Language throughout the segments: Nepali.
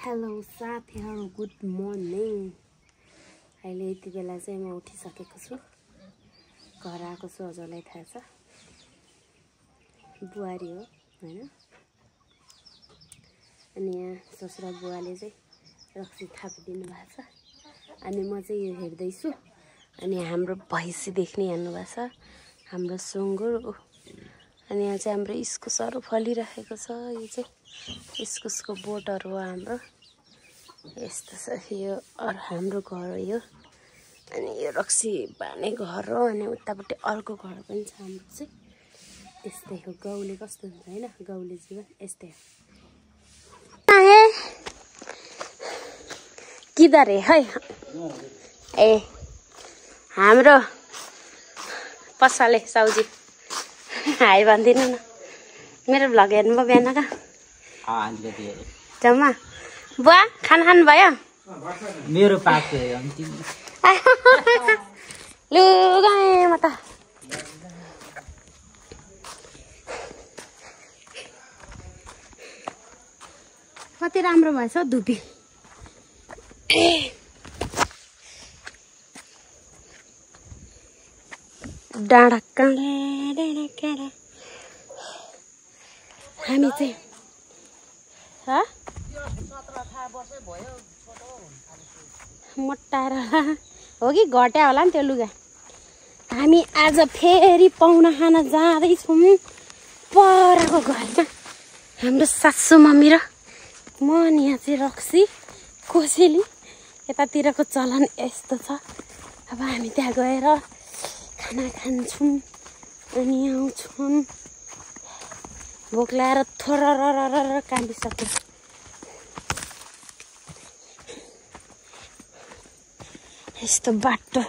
हेलो साथीहरु, गुड मर्निङ। अहिले यति बेला चाहिँ म उठिसकेको छु, घर आएको छु। हजुरलाई थाहा छ, बुहारी हो हैन। अनि यहाँ ससुरा बुवाले चाहिँ रक्सी थापिदिनु भएको छ। अनि म चाहिँ यो हेर्दै छु। अनि हाम्रो भैँसी देख्ने हेर्नु भएको छ, हाम्रो सुँगुर। अनि यहाँ चाहिँ हाम्रो इस्कुसहरु फलिरहेको छ। यो चाहिँ इस्कुसको बोटहरु हो हाम्रो। यस्तो छ यो हाम्रो घर हो यो। अनि यो रक्सी बाने घर हो। अनि उतापट्टि अर्को घर पनि छ हाम्रो चाहिँ। त्यस्तै हो, गाउँले कस्तो हुन्छ हैन, गाउँले जीवन यस्तै हो। किधर है ए हाम्रो पसले साउजी हाई भन्दिनु न। मेरो भ्लग हेर्नुभयो बिहानका? जम्मा बुवा खाना खानु भयो? मेरो पाको लु गएँ म त। कति राम्रो भएछ धुपी। डाँडा काँडा हामी चाहिँ मोटाएर हो कि घट्या होला नि त्यो लुगा। हामी आज फेरि पाहुना खाना जाँदैछौँ परको घरमा। हाम्रो सासू मम्मी र म। अनि यहाँ चाहिँ रक्सी कोसेली यतातिरको चलन यस्तो छ। अब हामी त्यहाँ गएर खाना खान्छौँ अनि आउँछौँ। भोक लागेर थोरर काँदिसक्यो। यस्तो बाटो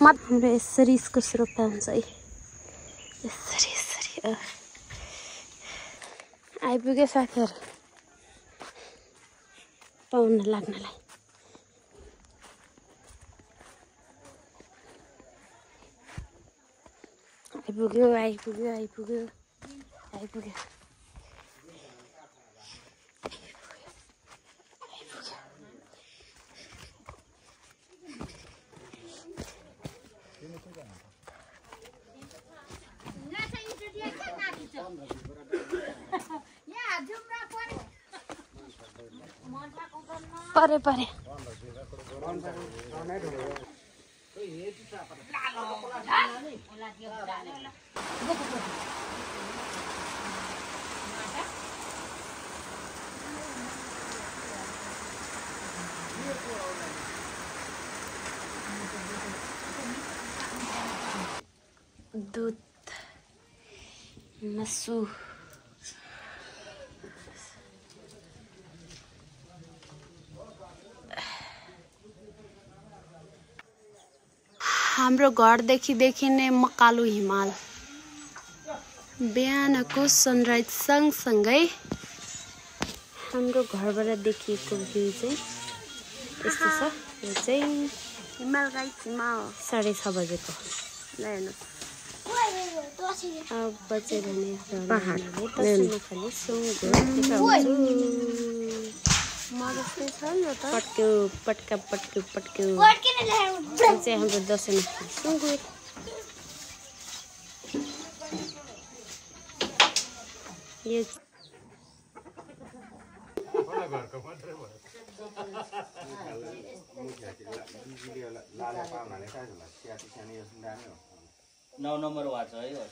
हाम्रो यसरी इस्कुस रोप्दा हुन्छ है। यसरी यसरी आइपुग्यो साथीहरु पाहुना लाग्नलाई। आइपुग्यो आइपुग्यो आइपुग्यो आइपुग्यो। परे परे दूध मसु हाम्रो घरदेखि देखिने मकालु हिमाल। बिहानको सनराइज सँगसँगै हाम्रो घरबाट देखिएको भ्यू चाहिँ यस्तो छ। यो चाहिँ हिमाल गाइस, हिमाल 6:30 बजेको। ल हेर्नुहोस् अब बजे भने पहाडले खाली सुँगुर मजस्तै छ यो त। पट्क्यो पट्का पट्क्यो पट्क्यो चाहिँ हाम्रो दसैँमा खाने सुँगुर। यो नौ नम्बर वाच है।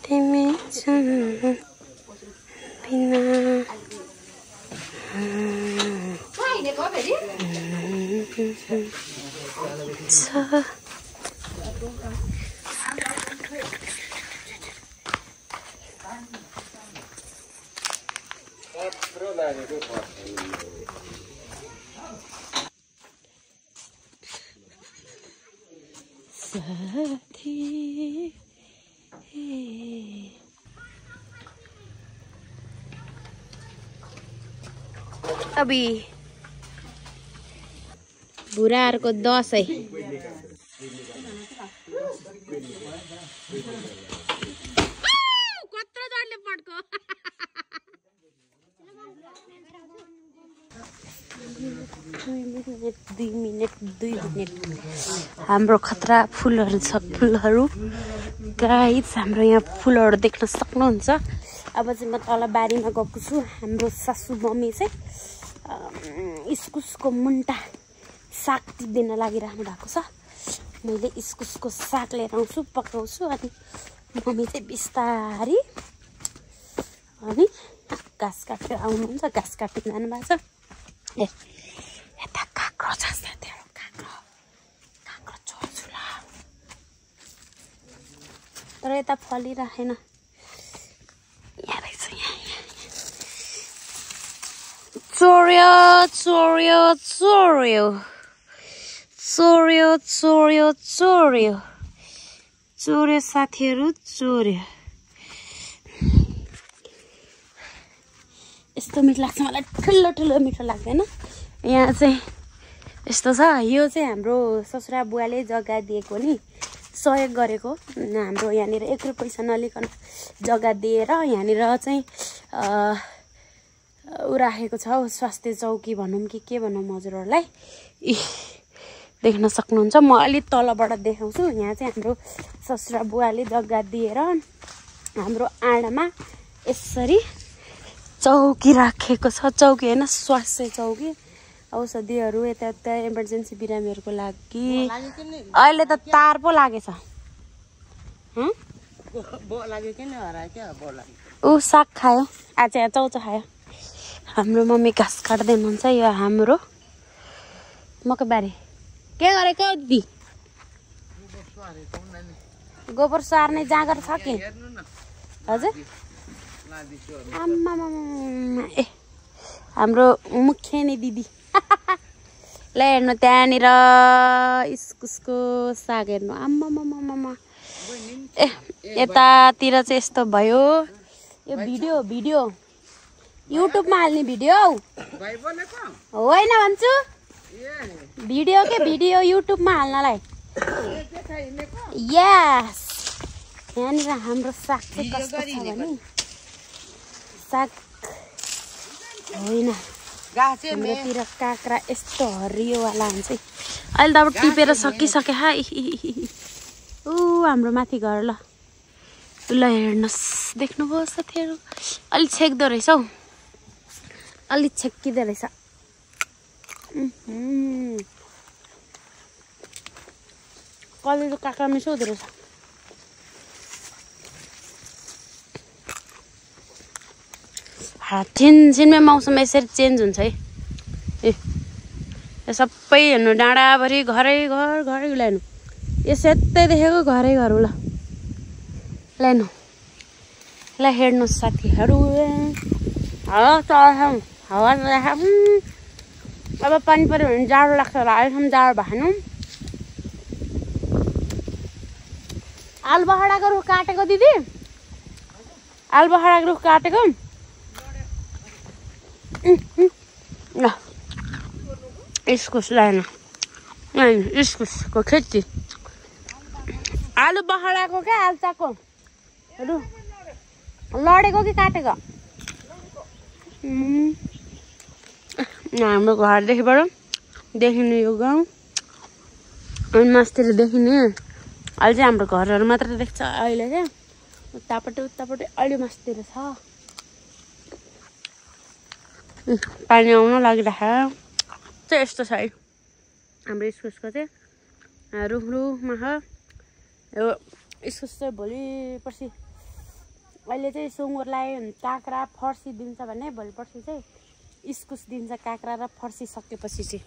तिमी बिना साथी अभी बुढाहरूको दसैँ कत्रो जडले पड्को 2 मिनेट हाम्रो खतरा फुलहरू छ फुलहरू गाइस हाम्रो यहाँ फुलहरू देख्न सक्नुहुन्छ अब चाहिँ म तल बारीमा गएको छु हाम्रो सासु मम्मी चाहिँ इस्कुसको मुन्टा साग टिप्दैन लागिराख्नु भएको छ मैले इस्कुसको साग लिएर आउँछु पकाउँछु अनि मम्मी चाहिँ बिस्तारी अनि घाँस काटेर आउनुहुन्छ घाँस काट्न जानु भएको छ ए यता काँक्रो छ साथीहरु काँक्रो छोड्छु ल तर यता फलिरहेन यहाँ रहेछ यहाँ चोर्यो चोर्यो चोर्यो चोर्यो चोर्यो चोर्यो चोर्यो साथीहरु चोर्यो यस्तो मिठो लाग्छ मलाई ठुलो ठुलो मिठो लाग्दैन यहाँ चाहिँ यस्तो छ यो चाहिँ हाम्रो ससुरा बुवाले जग्गा दिएको नि सहयोग गरेको हाम्रो यहाँनिर 1 रुपैयाँ पैसा नलिकन जग्गा दिएर यहाँनिर चाहिँ उ राखेको छ स्वास्थ्य चौकी भनौँ कि के भनौँ हजुरहरूलाई देख्न सक्नुहुन्छ म अलि तलबाट देखाउँछु यहाँ चाहिँ हाम्रो ससुरा बुवाले जग्गा दिएर हाम्रो आँडामा यसरी चौकी राखेको छ चौकी हैन स्वास्थ्य चौकी औषधिहरू यता इमर्जेन्सी बिरामीहरूको लागि अहिले त तार पो लागेछ ऊ साग खायो आज चौचो खायो हाम्रो मम्मी घाँस काट्दै हुनुहुन्छ यो हाम्रो मकैबारी के गरेको दिदी गोबर सार्ने जाँगर छ के हजुर आम्मा ए हाम्रो मुख्य नि दिदी ल हेर्नु त्यहाँनिर इस्कुसको साग हेर्नु आम्मा ए यतातिर चाहिँ यस्तो भयो यो भिडियो युट्युबमा हाल्ने भिडियो होइन भन्छु भिडियो के भिडियो युट्युबमा हाल्नलाई यस यहाँनिर हाम्रो साग चाहिँ कस्तो छ भने साग होइन हाम्रोतिर काँक्रा यस्तो हरियोवाला हुन्छ अहिले त अब टिपेर सकिसके ऊ हाम्रो माथि घर ल हेर्नुहोस् देख्नुभयो साथीहरू अलिक छेक्दो रहेछ हौ अलिक छेक्किँदो रहेछ कलिलो काँक्रा मिठो हुँदो रहेछ छिनछिनमै मौसम यसरी चेन्ज हुन्छ है ए सबै हेर्नु डाँडाभरि घरै लानु यो सेतै देखेको घरै घर ल लानु ल हेर्नुहोस् साथीहरू हावा अब पानी पऱ्यो भने जाडो लाग्छ होला अहिलेसम्म जाडो भएन आलुबखडाको रुख काटेको दिदी आलुबखडाको रुख काटेको ल इस्कुस लाएन इस्कुसको खेती आलुबखडाको क्या आल्चाको लडेको कि काटेको हाम्रो घरदेखिबाट देखिने यो गाउँ अनि मास्तिर देखिने अहिले चाहिँ हाम्रो घरहरू मात्र देख्छ अहिले चाहिँ उतापट्टि अलि मास्तिर छ पानी आउन लागिराखेको चाहिँ यस्तो छ है हाम्रो इस्कुसको चाहिँ रुखमा छ यो इस्कुस चाहिँ भोलि पर्सि अहिले चाहिँ सुँगुर लगायो भने काँक्रा फर्सी दिन्छ भने भोलि पर्सि चाहिँ इस्कुस दिन्छ काँक्रा र फर्सी सकेपछि चाहिँ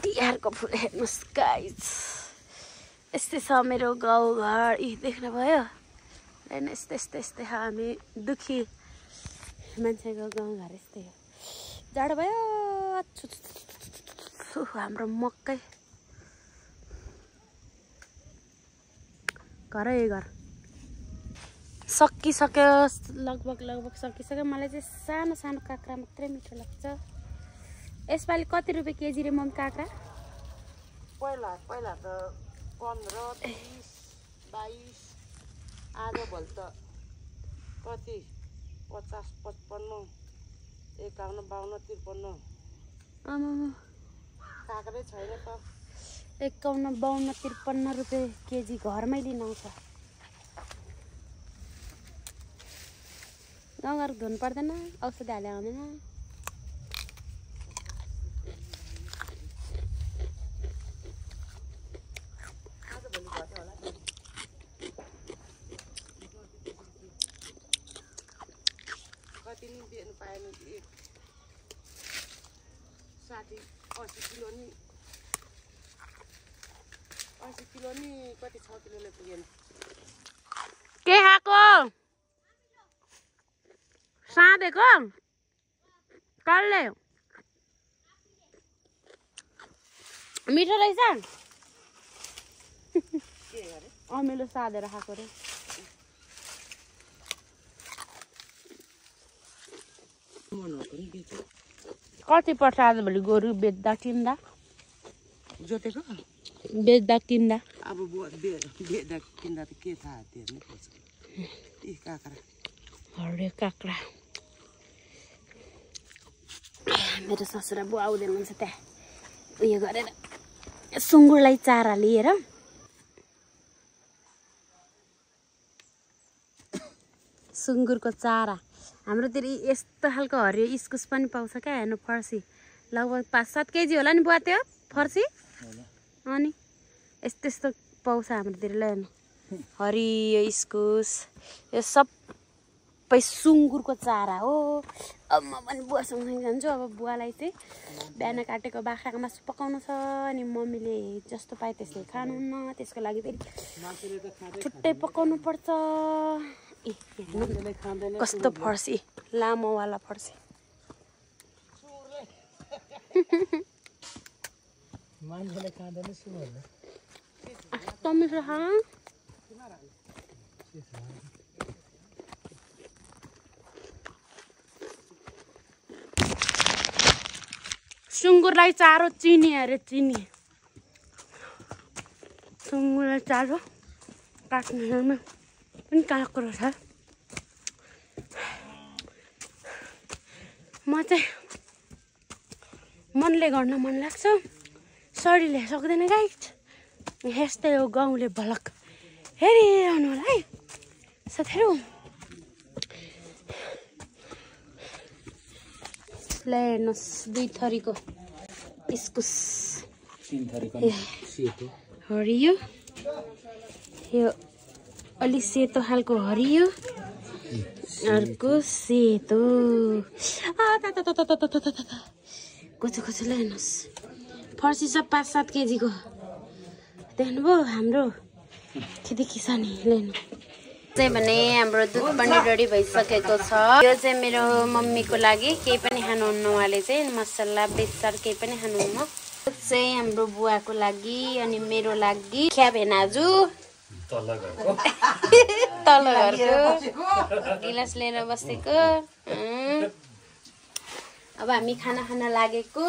तिहारको फुल हेर्नुहोस् गाइस यस्तै छ मेरो गाउँघर देख्नुभयो होइन यस्तै छ हामी दुखी मान्छेको गाउँघर यस्तै हो जाडो भयो हाम्रो मकै घर सकिसक्यो लगभग सकिसक्यो मलाई चाहिँ सानो काँक्रा मात्रै मिठो लाग्छ यसपालि कति रुपियाँ केजी रे मम काँक्रा पहिला त 15 20 22 आज भोलि त कति 50 55 51 52 53 आमा काक्रै छैन त 51 52 53 रुपियाँ केजी घरमै लिन आउँछ गाउँघर धुनु पर्दैन औषधि हाले आउँदैन कति नि दिनु पाएन 60 80 किलो नि 80 किलो नि कति 6 किलोले पुगेन के खाएको साँधेको कसले मिठो रहेछ के गरे अमिलो साधेर खाएको रे मनहरुको नि बेच्यो कति पर्छ आजभोलि गोरु बेच्दा किन्दा जोतेको बेच्दा किन्दा अब बेच्दा किन्दा त के थाहा हेर्नु पर्छ ए काक्रा हरे काक्रा मेरो ससुरा बुवा आउँदै हुनुहुन्छ त्यहाँ उयो गरेर सुँगुरलाई चारा लिएर सुँगुरको चारा हाम्रोतिर यस्तो खालको हरियो इस्कुस पनि पाउँछ क्या हेर्नु फर्सी लगभग 5-7 केजी होला नि बुवा त्यो फर्सी अनि यस्तो यस्तो पाउँछ हाम्रोतिर ल हेर्नु हरियो इस्कुस यो सबै सुँगुरको चारा हो अब म पनि बुवासँग जान्छु अब बुवालाई चाहिँ बिहान काटेको बाख्राको मासु पकाउनु छ अनि मम्मीले जस्तो पाए त्यसले खानुहुन्न त्यसको लागि फेरि छुट्टै पकाउनु पर्छ ए हेर्नु कस्तो फर्सी लामोवाला फर्सी मान्छेले खाँदैन सुँगुरले टमेटो खा सुँगुरलाई चारो चिनी अरे चिनी सुँगुरलाई चारो काट्नेमा पनि काँक्रो छ म चाहिँ मनले गर्न मन लाग्छ शरीरले सक्दैन गाइस यस्तै हो गाउँले भलक हेरिरहनु होला है साथीहरू ल हेर्नुहोस् 2 थरीको इस्कुस 3 थरीको सेतो हरियो यो अलि सेतो खालको हरियो अर्को सेतो कोचो कोचो ल हेर्नुहोस् फर्सी सब 5-7 केजीको देख्नुभयो हाम्रो खेती किसानी लिनु चाहिँ भने हाम्रो दुध पनि रेडी भइसकेको छ यो चाहिँ मेरो मम्मीको लागि केही पनि खानुहुन्न उहाँले चाहिँ मसला बेसार केही पनि खानुहुन्न चाहिँ हाम्रो बुवाको लागि अनि मेरो लागि ख्या भेनाजु तल घरको गिलास लिएर बसेको अब हामी खाना खान लागेको